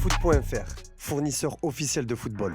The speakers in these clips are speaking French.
Foot.fr, fournisseur officiel de football.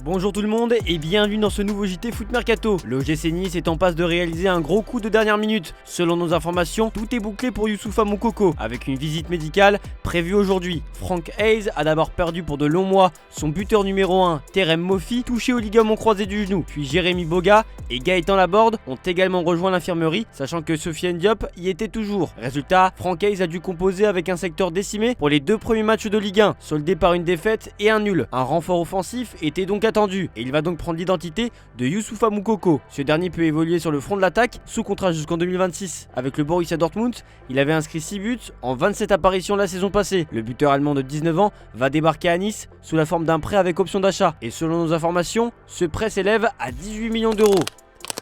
Bonjour tout le monde et bienvenue dans ce nouveau JT Foot Mercato. Le OGC Nice est en passe de réaliser un gros coup de dernière minute. Selon nos informations, tout est bouclé pour Youssoufa Moukoko avec une visite médicale prévue aujourd'hui. Frank Hayes a d'abord perdu pour de longs mois son buteur numéro 1, Terem Moffi, touché au ligament croisé du genou. Puis Jérémy Boga et Gaëtan Laborde ont également rejoint l'infirmerie, sachant que Sofiane Diop y était toujours. Résultat, Frank Hayes a dû composer avec un secteur décimé pour les 2 premiers matchs de Ligue 1, soldés par une défaite et un nul. Un renfort offensif était donc attendu et il va donc prendre l'identité de Youssoufa Moukoko. Ce dernier peut évoluer sur le front de l'attaque, sous contrat jusqu'en 2026 avec le Borussia Dortmund. Il avait inscrit 6 buts en 27 apparitions la saison passée. Le buteur allemand de 19 ans va débarquer à Nice sous la forme d'un prêt avec option d'achat. Et selon nos informations, ce prêt s'élève à 18 millions d'euros.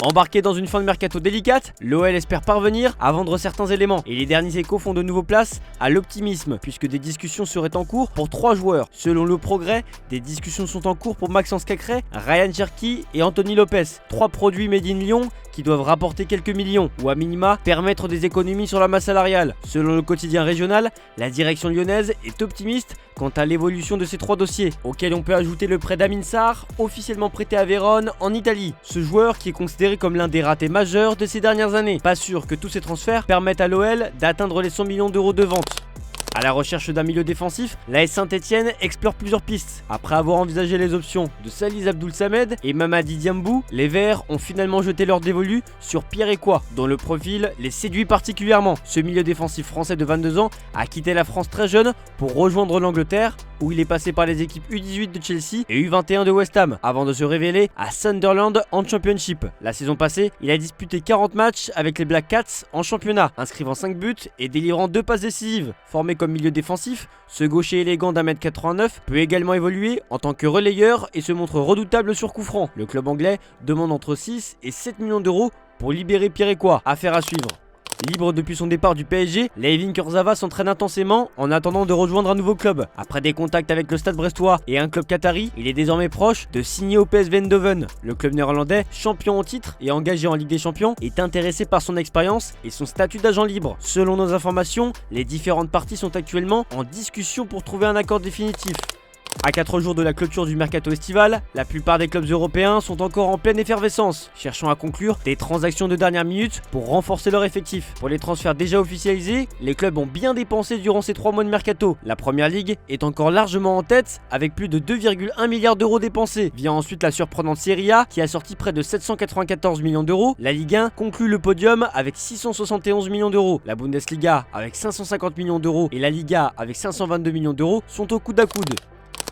Embarqué dans une fin de mercato délicate, l'OL espère parvenir à vendre certains éléments et les derniers échos font de nouveau place à l'optimisme puisque des discussions seraient en cours pour 3 joueurs. Selon Le Progrès, des discussions sont en cours pour Maxence Cacré, Ryan Cherki et Anthony Lopez. 3 produits made in Lyon qui doivent rapporter quelques millions ou à minima permettre des économies sur la masse salariale. Selon le quotidien régional, la direction lyonnaise est optimiste quant à l'évolution de ces 3 dossiers, auxquels on peut ajouter le prêt d'Amin Sarr, officiellement prêté à Vérone en Italie. Ce joueur qui est considéré comme l'un des ratés majeurs de ces dernières années. Pas sûr que tous ces transferts permettent à l'OL d'atteindre les 100 millions d'euros de vente. À la recherche d'un milieu défensif, l'AS Saint-Etienne explore plusieurs pistes. Après avoir envisagé les options de Salih Abdoul Samed et Mamadi Diambou, les Verts ont finalement jeté leur dévolu sur Pierre Ekwa, dont le profil les séduit particulièrement. Ce milieu défensif français de 22 ans a quitté la France très jeune pour rejoindre l'Angleterre, où il est passé par les équipes U18 de Chelsea et U21 de West Ham, avant de se révéler à Sunderland en Championship. La saison passée, il a disputé 40 matchs avec les Black Cats en championnat, inscrivant 5 buts et délivrant 2 passes décisives. Formé comme milieu défensif, ce gaucher élégant d'1m89 peut également évoluer en tant que relayeur et se montre redoutable sur coup franc. Le club anglais demande entre 6 et 7 millions d'euros pour libérer Pierre Ekwa. Affaire à suivre. Libre depuis son départ du PSG, Layvin Kurzawa s'entraîne intensément en attendant de rejoindre un nouveau club. Après des contacts avec le Stade Brestois et un club qatari, il est désormais proche de signer au PSV Eindhoven. Le club néerlandais, champion en titre et engagé en Ligue des Champions, est intéressé par son expérience et son statut d'agent libre. Selon nos informations, les différentes parties sont actuellement en discussion pour trouver un accord définitif. À 4 jours de la clôture du mercato estival, la plupart des clubs européens sont encore en pleine effervescence, cherchant à conclure des transactions de dernière minute pour renforcer leur effectif. Pour les transferts déjà officialisés, les clubs ont bien dépensé durant ces 3 mois de mercato. La Première Ligue est encore largement en tête avec plus de 2,1 milliards d'euros dépensés. Vient ensuite la surprenante Serie A qui a sorti près de 794 millions d'euros. La Ligue 1 conclut le podium avec 671 millions d'euros. La Bundesliga avec 550 millions d'euros et la Liga avec 522 millions d'euros sont au coude à coude.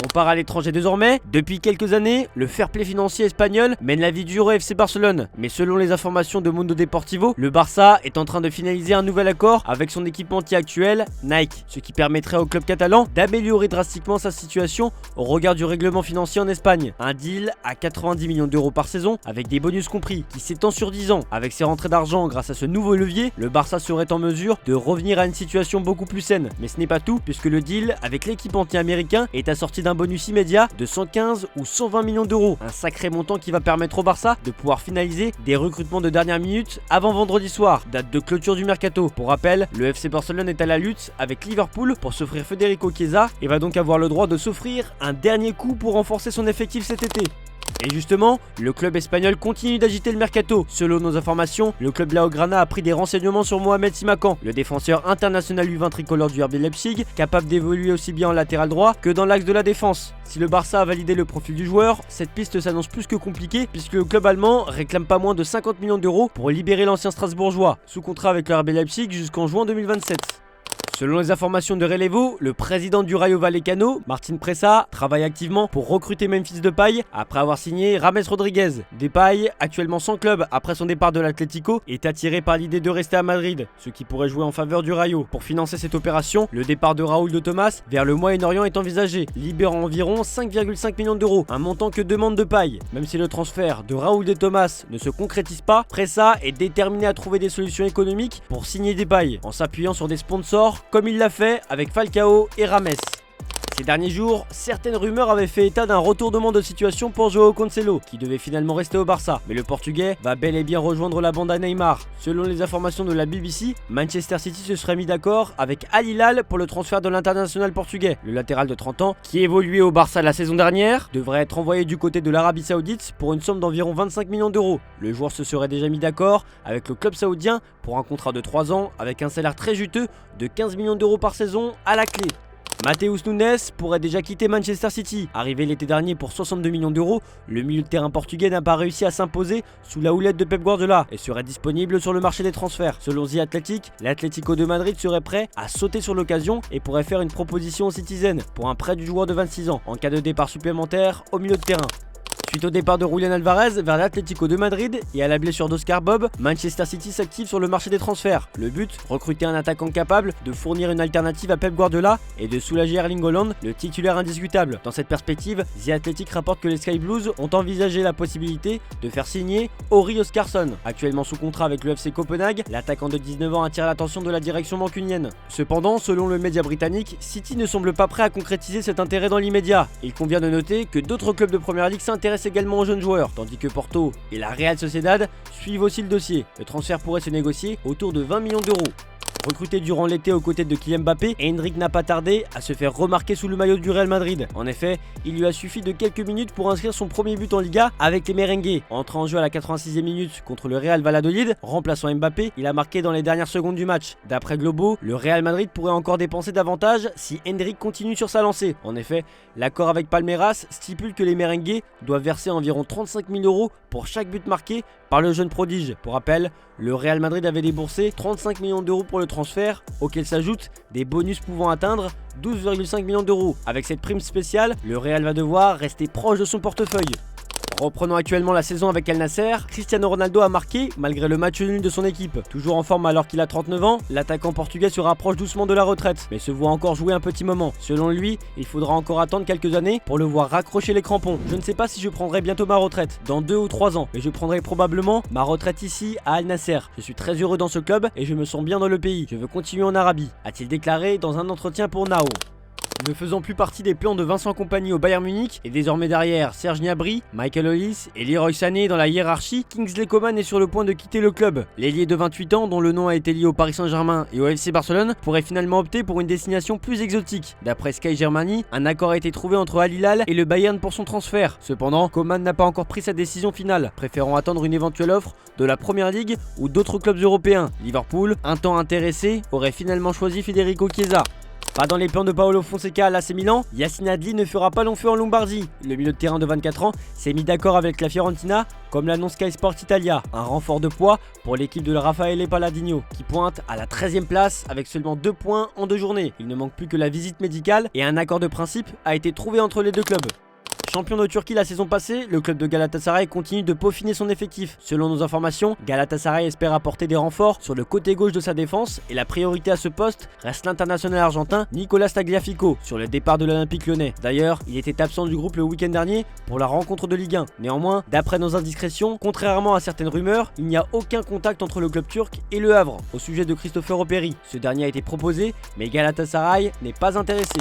On part à l'étranger désormais. Depuis quelques années, le fair play financier espagnol mène la vie dure au FC Barcelone. Mais selon les informations de Mundo Deportivo, le Barça est en train de finaliser un nouvel accord avec son équipementier actuel, Nike, ce qui permettrait au club catalan d'améliorer drastiquement sa situation au regard du règlement financier en Espagne. Un deal à 90 millions d'euros par saison, avec des bonus compris, qui s'étend sur 10 ans. Avec ses rentrées d'argent grâce à ce nouveau levier, le Barça serait en mesure de revenir à une situation beaucoup plus saine. Mais ce n'est pas tout, puisque le deal avec l'équipementier américain est assorti d'un bonus immédiat de 115 ou 120 millions d'euros. Un sacré montant qui va permettre au Barça de pouvoir finaliser des recrutements de dernière minute avant vendredi soir, date de clôture du mercato. Pour rappel, le FC Barcelone est à la lutte avec Liverpool pour s'offrir Federico Chiesa et va donc avoir le droit de s'offrir un dernier coup pour renforcer son effectif cet été. Et justement, le club espagnol continue d'agiter le mercato. Selon nos informations, le club Blaugrana a pris des renseignements sur Mohamed Simakan, le défenseur international U20 tricolore du RB Leipzig, capable d'évoluer aussi bien en latéral droit que dans l'axe de la défense. Si le Barça a validé le profil du joueur, cette piste s'annonce plus que compliquée puisque le club allemand réclame pas moins de 50 millions d'euros pour libérer l'ancien Strasbourgeois, sous contrat avec le RB Leipzig jusqu'en juin 2027. Selon les informations de Relevo, le président du Rayo Vallecano, Martin Pressa, travaille activement pour recruter Memphis Depay après avoir signé James Rodriguez. Depay, actuellement sans club après son départ de l'Atlético, est attiré par l'idée de rester à Madrid, ce qui pourrait jouer en faveur du Rayo. Pour financer cette opération, le départ de Raúl de Tomás vers le Moyen-Orient est envisagé, libérant environ 5,5 millions d'euros, un montant que demande Depay. Même si le transfert de Raúl de Tomás ne se concrétise pas, Pressa est déterminé à trouver des solutions économiques pour signer Depay, en s'appuyant sur des sponsors comme il l'a fait avec Falcao et Rames. Ces derniers jours, certaines rumeurs avaient fait état d'un retournement de situation pour Joao Cancelo, qui devait finalement rester au Barça. Mais le Portugais va bel et bien rejoindre la bande à Neymar. Selon les informations de la BBC, Manchester City se serait mis d'accord avec Al Hilal pour le transfert de l'international portugais. Le latéral de 30 ans, qui évoluait au Barça la saison dernière, devrait être envoyé du côté de l'Arabie Saoudite pour une somme d'environ 25 millions d'euros. Le joueur se serait déjà mis d'accord avec le club saoudien pour un contrat de 3 ans avec un salaire très juteux de 15 millions d'euros par saison à la clé. Matheus Nunes pourrait déjà quitter Manchester City. Arrivé l'été dernier pour 62 millions d'euros, le milieu de terrain portugais n'a pas réussi à s'imposer sous la houlette de Pep Guardiola et serait disponible sur le marché des transferts. Selon The Athletic, l'Atlético de Madrid serait prêt à sauter sur l'occasion et pourrait faire une proposition aux Citizens pour un prêt du joueur de 26 ans en cas de départ supplémentaire au milieu de terrain. Suite au départ de Julián Álvarez vers l'Atlético de Madrid et à la blessure d'Oscar Bob, Manchester City s'active sur le marché des transferts. Le but, recruter un attaquant capable de fournir une alternative à Pep Guardiola et de soulager Erling Haaland, le titulaire indiscutable. Dans cette perspective, The Athletic rapporte que les Sky Blues ont envisagé la possibilité de faire signer Ori Oskarsson. Actuellement sous contrat avec le FC Copenhague, l'attaquant de 19 ans attire l'attention de la direction mancunienne. Cependant, selon le média britannique, City ne semble pas prêt à concrétiser cet intérêt dans l'immédiat. Il convient de noter que d'autres clubs de Première Ligue s'intéressent également aux jeunes joueurs, tandis que Porto et la Real Sociedad suivent aussi le dossier. Le transfert pourrait se négocier autour de 20 millions d'euros. Recruté durant l'été aux côtés de Kylian Mbappé, Endrick n'a pas tardé à se faire remarquer sous le maillot du Real Madrid. En effet, il lui a suffi de quelques minutes pour inscrire son premier but en Liga avec les merengues. Entré en jeu à la 86e minute contre le Real Valladolid, remplaçant Mbappé, il a marqué dans les dernières secondes du match. D'après Globo, le Real Madrid pourrait encore dépenser davantage si Endrick continue sur sa lancée. En effet, l'accord avec Palmeiras stipule que les merengues doivent verser environ 35 000 euros pour chaque but marqué par le jeune prodige. Pour rappel, le Real Madrid avait déboursé 35 millions d'euros pour le transfert, auquel s'ajoutent des bonus pouvant atteindre 12,5 millions d'euros. Avec cette prime spéciale, le Real va devoir rester proche de son portefeuille. Reprenant actuellement la saison avec Al Nasser, Cristiano Ronaldo a marqué malgré le match nul de son équipe. Toujours en forme alors qu'il a 39 ans, l'attaquant portugais se rapproche doucement de la retraite, mais se voit encore jouer un petit moment. Selon lui, il faudra encore attendre quelques années pour le voir raccrocher les crampons. Je ne sais pas si je prendrai bientôt ma retraite, dans 2 ou 3 ans, mais je prendrai probablement ma retraite ici à Al Nasser. Je suis très heureux dans ce club et je me sens bien dans le pays. Je veux continuer en Arabie, a-t-il déclaré dans un entretien pour Now. Ne faisant plus partie des plans de Vincent Kompany au Bayern Munich et désormais derrière Serge Gnabry, Michael Olise et Leroy Sané dans la hiérarchie, Kingsley Coman est sur le point de quitter le club. L'ailier de 28 ans, dont le nom a été lié au Paris Saint-Germain et au FC Barcelone, pourrait finalement opter pour une destination plus exotique. D'après Sky Germany, un accord a été trouvé entre Al Hilal et le Bayern pour son transfert. Cependant, Coman n'a pas encore pris sa décision finale, préférant attendre une éventuelle offre de la Première Ligue ou d'autres clubs européens. Liverpool, un temps intéressé, aurait finalement choisi Federico Chiesa. Pas dans les plans de Paolo Fonseca à l'AC Milan, Yacine Adli ne fera pas long feu en Lombardie. Le milieu de terrain de 24 ans s'est mis d'accord avec la Fiorentina, comme l'annonce Sky Sport Italia. Un renfort de poids pour l'équipe de Raffaele Palladino, qui pointe à la 13e place avec seulement 2 points en 2 journées. Il ne manque plus que la visite médicale et un accord de principe a été trouvé entre les deux clubs. Champion de Turquie la saison passée, le club de Galatasaray continue de peaufiner son effectif. Selon nos informations, Galatasaray espère apporter des renforts sur le côté gauche de sa défense et la priorité à ce poste reste l'international argentin Nicolas Tagliafico sur le départ de l'Olympique Lyonnais. D'ailleurs, il était absent du groupe le week-end dernier pour la rencontre de Ligue 1. Néanmoins, d'après nos indiscrétions, contrairement à certaines rumeurs, il n'y a aucun contact entre le club turc et Le Havre au sujet de Christopher Operi. Ce dernier a été proposé, mais Galatasaray n'est pas intéressé.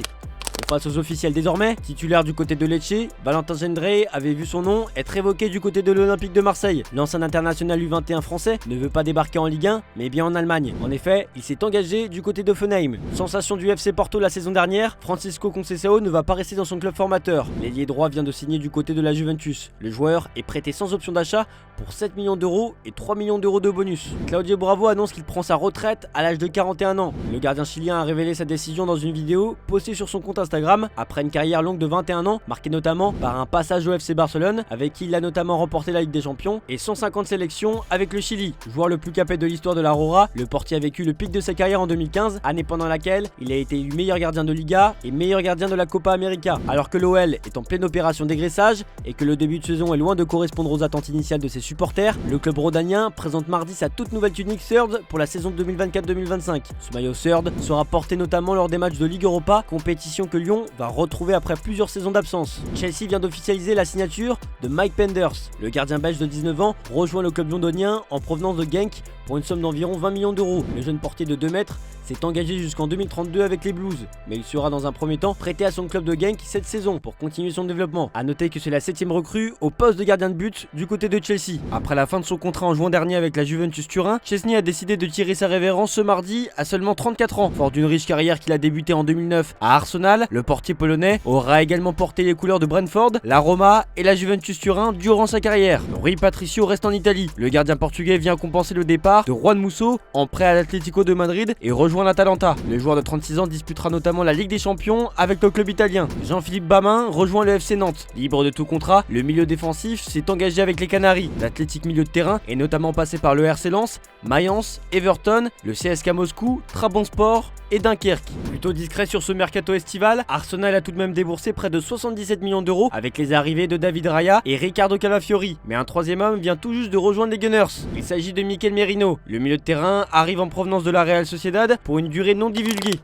Face aux officiels désormais, titulaire du côté de Lecce, Valentin Gendre avait vu son nom être évoqué du côté de l'Olympique de Marseille. L'ancien international U21 français ne veut pas débarquer en Ligue 1, mais bien en Allemagne. En effet, il s'est engagé du côté d'Offenheim. Sensation du FC Porto la saison dernière, Francisco Conceição ne va pas rester dans son club formateur. L'ailier droit vient de signer du côté de la Juventus. Le joueur est prêté sans option d'achat pour 7 millions d'euros et 3 millions d'euros de bonus. Claudio Bravo annonce qu'il prend sa retraite à l'âge de 41 ans. Le gardien chilien a révélé sa décision dans une vidéo postée sur son compte Instagram après une carrière longue de 21 ans, marquée notamment par un passage au FC Barcelone, avec qui il a notamment remporté la Ligue des Champions, et 150 sélections avec le Chili. Joueur le plus capé de l'histoire de la Rora, le portier a vécu le pic de sa carrière en 2015, année pendant laquelle il a été élu meilleur gardien de Liga et meilleur gardien de la Copa América. Alors que l'OL est en pleine opération dégraissage et que le début de saison est loin de correspondre aux attentes initiales de ses supporters, le club rhodanien présente mardi sa toute nouvelle tunique Third pour la saison 2024-2025. Ce maillot Third sera porté notamment lors des matchs de Ligue Europa, compétition que Lyon va retrouver après plusieurs saisons d'absence. Chelsea vient d'officialiser la signature de Mike Penders. Le gardien belge de 19 ans rejoint le club londonien en provenance de Genk pour une somme d'environ 20 millions d'euros. Le jeune portier de 2 mètres s'est engagé jusqu'en 2032 avec les Blues, mais il sera dans un premier temps prêté à son club de Genk cette saison pour continuer son développement. A noter que c'est la 7ème recrue au poste de gardien de but du côté de Chelsea. Après la fin de son contrat en juin dernier avec la Juventus Turin, Szczęsny a décidé de tirer sa révérence ce mardi à seulement 34 ans. Fort d'une riche carrière qu'il a débuté en 2009 à Arsenal, le portier polonais aura également porté les couleurs de Brentford, la Roma et la Juventus Turin durant sa carrière. Rui Patricio reste en Italie. Le gardien portugais vient compenser le départ de Juan Musso en prêt à l'Atlético de Madrid et rejoint l'Atalanta. Le joueur de 36 ans disputera notamment la Ligue des Champions avec le club italien. Jean-Philippe Bamin rejoint le FC Nantes. Libre de tout contrat, le milieu défensif s'est engagé avec les Canaries. L'athlétique milieu de terrain est notamment passé par le RC Lens, Mayence, Everton, le CSKA Moscou, Trabzonspor et Dunkerque. Plutôt discret sur ce mercato estival, Arsenal a tout de même déboursé près de 77 millions d'euros avec les arrivées de David Raya et Riccardo Calafiori. Mais un troisième homme vient tout juste de rejoindre les Gunners. Il s'agit de Mikel Merino. Le milieu de terrain arrive en provenance de la Real Sociedad pour une durée non divulguée.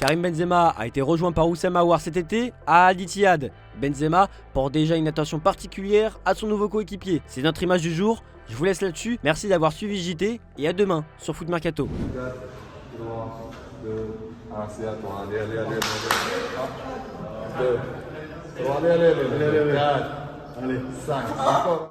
Karim Benzema a été rejoint par Oussem Aouar cet été à Al Ittihad. Benzema porte déjà une attention particulière à son nouveau coéquipier. C'est notre image du jour, je vous laisse là-dessus. Merci d'avoir suivi JT et à demain sur Foot Mercato. 4, 3, 2, 1, c'est à toi. Allez, allez, allez. 2, 3, allez, allez, allez, 4, allez, 5, encore.